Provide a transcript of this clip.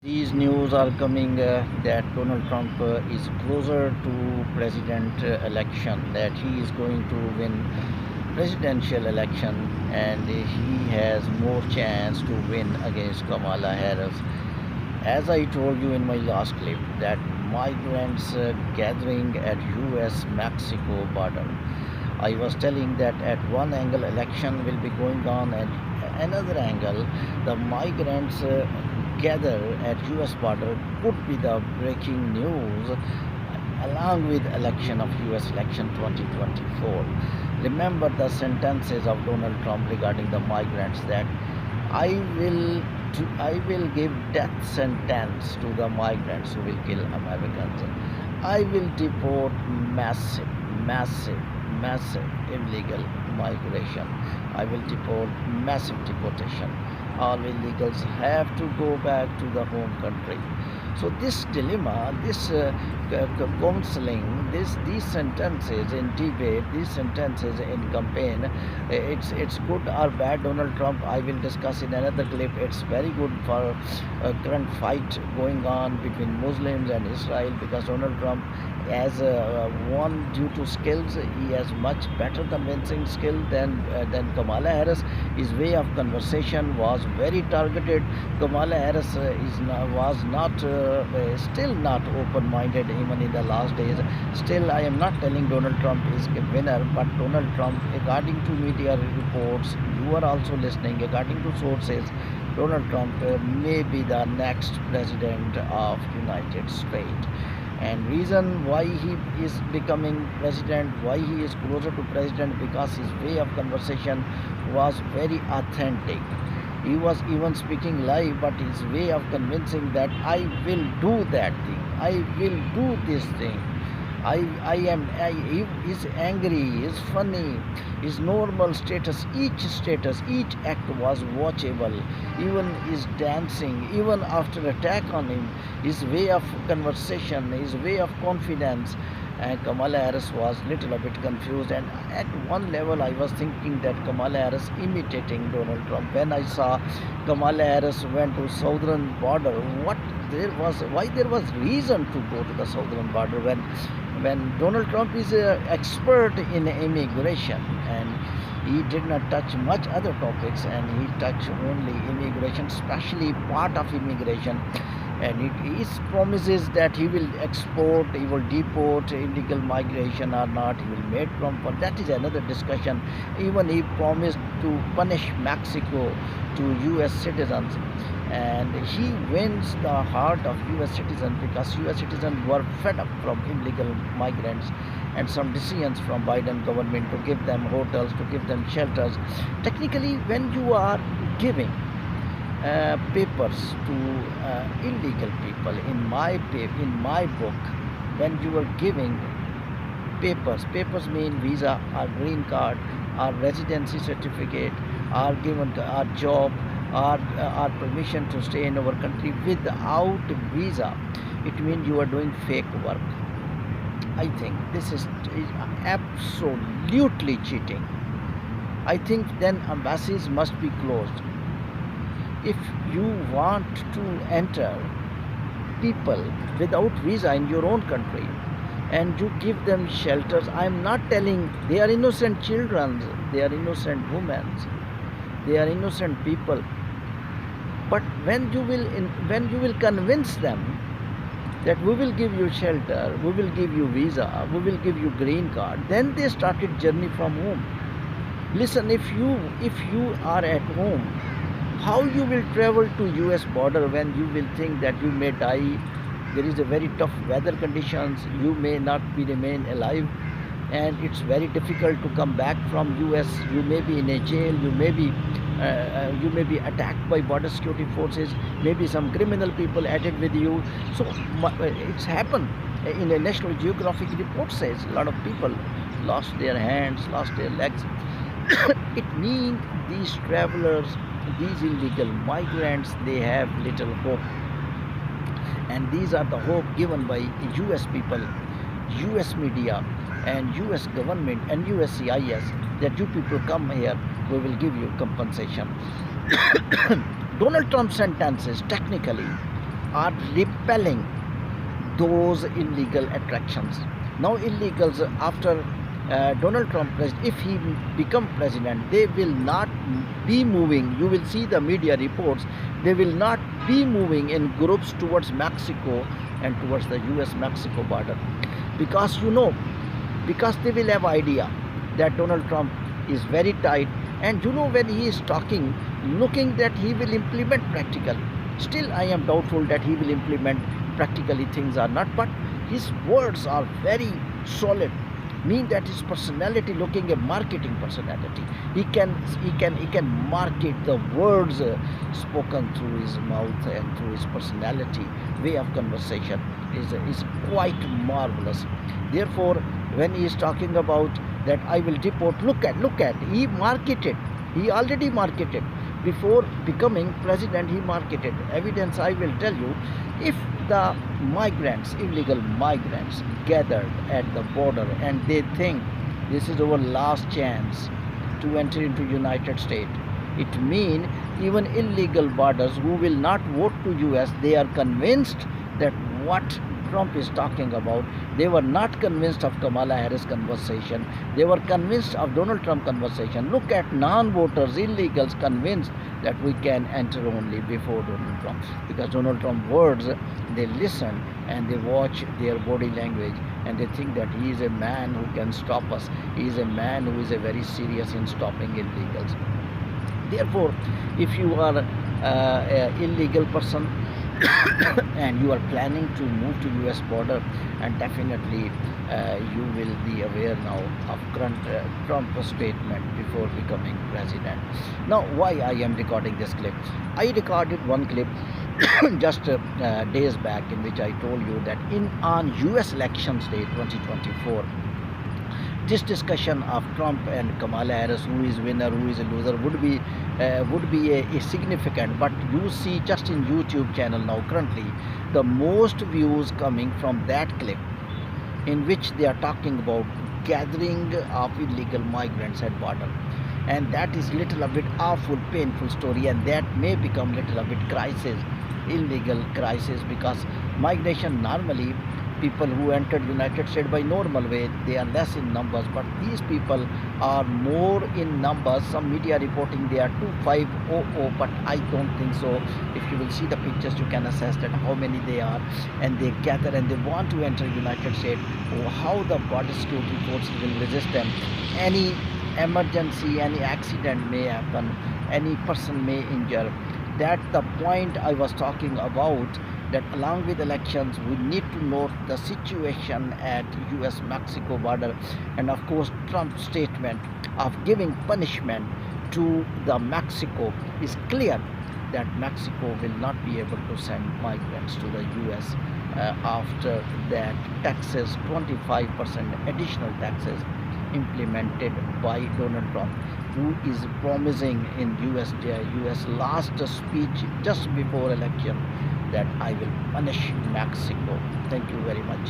These news are coming that Donald Trump is closer to president election, that he is going to win presidential election and he has more chance to win against Kamala Harris. As I told you in my last clip, that migrants gathering at US-Mexico border. I was telling that at one angle election will be going on and another angle the migrants gather at US border could be the breaking news along with election of US election 2024. Remember the sentences of Donald Trump regarding the migrants that I will I will give death sentence to the migrants who will kill Americans. I will deport massive, massive, massive illegal migration. I will deport massive deportation. All illegals have to go back to the home country. So this dilemma, this counseling, these sentences in debate, these sentences in campaign, it's good or bad. Donald Trump, I will discuss in another clip. It's very good for a current fight going on between Muslims and Israel because Donald Trump as one due to skills, he has much better convincing skill than Kamala Harris. His way of conversation was very targeted. Kamala Harris was not still not open-minded even in the last days. Still, I am not telling Donald Trump is a winner, but Donald Trump, according to media reports, you are also listening, according to sources, Donald Trump may be the next president of United States. And reason why he is becoming president, why he is closer to president, because his way of conversation was very authentic. He was even speaking live, but his way of convincing that I will do that thing, I will do this thing, he is angry, he is funny, his normal status, each act was watchable, even his dancing, even after attack on him, his way of conversation, his way of confidence. And Kamala Harris was little a bit confused, and at one level I was thinking that Kamala Harris imitating Donald Trump. When I saw Kamala Harris went to southern border, why there was reason to go to the southern border when Donald Trump is an expert in immigration and he did not touch much other topics and he touched only immigration, especially part of immigration. And he promises that he will export, he will deport illegal migration or not, he will make Trump, but that is another discussion. Even he promised to punish Mexico to US citizens, and he wins the heart of US citizens because US citizens were fed up from illegal migrants and some decisions from Biden government to give them hotels, to give them shelters. Technically, when you are giving papers to illegal people, in my book, when you are giving papers mean visa or green card or residency certificate or given or job or permission to stay in our country without visa, it means you are doing fake work. I think this is absolutely cheating. I think then embassies must be closed. If you want to enter people without visa in your own country and you give them shelters, I am not telling they are innocent children, they are innocent women, they are innocent people. But when you will convince them that we will give you shelter, we will give you visa, we will give you green card, then they started journey from home. Listen, if you are at home, how you will travel to US border when you will think that you may die, there is a very tough weather conditions, you may not be remain alive, and it's very difficult to come back from US. You may be in a jail, you may be attacked by border security forces, maybe some criminal people added with you. So it's happened. In a National Geographic report says a lot of people lost their hands, lost their legs. It means these travelers, these illegal migrants, they have little hope, and these are the hope given by US people, US media and US government and USCIS, that you people come here, we will give you compensation. Donald Trump sentences technically are repelling those illegal attractions. Now illegals, after Donald Trump, if he become president, they will not be moving. You will see the media reports. They will not be moving in groups towards Mexico and towards the US-Mexico border, because because they will have idea that Donald Trump is very tight, and when he is talking, looking that he will implement practically. Still, I am doubtful that he will implement practically things or not, but his words are very solid, mean that his personality, looking a marketing personality, he can market the words spoken through his mouth and through his personality, way of conversation is quite marvelous. Therefore, when he is talking about that I will deport, look at he already marketed. Before becoming president, he marketed evidence. I will tell you, if the migrants, illegal migrants, gathered at the border and they think this is our last chance to enter into United States, it means even illegal borders who will not vote to US, they are convinced that what Trump is talking about. They were not convinced of Kamala Harris conversation. They were convinced of Donald Trump conversation. Look at non-voters, illegals convinced that we can enter only before Donald Trump. Because Donald Trump words, they listen and they watch their body language and they think that he is a man who can stop us. He is a man who is very serious in stopping illegals. Therefore, if you are an illegal person and you are planning to move to US border, and definitely you will be aware now of current Trump statement before becoming president. Now, why I am recording this clip? I recorded one clip just days back, in which I told you that on US elections day 2024, this discussion of Trump and Kamala Harris, who is winner, who is a loser, would be a significant. But you see, just in YouTube channel now currently, the most views coming from that clip, in which they are talking about gathering of illegal migrants at border, and that is little a bit awful, painful story, and that may become little a bit crisis, illegal crisis, because migration normally, people who entered United States by normal way, they are less in numbers, but these people are more in numbers. Some media reporting they are 2500, but I don't think so. If you will see the pictures, you can assess that how many they are, and they gather and they want to enter United States. How the border security forces will resist them. Any emergency, any accident may happen, any person may injure. That's the point I was talking about, that along with elections, we need to note the situation at US-Mexico border, and of course Trump's statement of giving punishment to the Mexico is clear that Mexico will not be able to send migrants to the US after that taxes, 25% additional taxes implemented by Donald Trump, who is promising in US last speech just before election that I will punish Mexico. Thank you very much.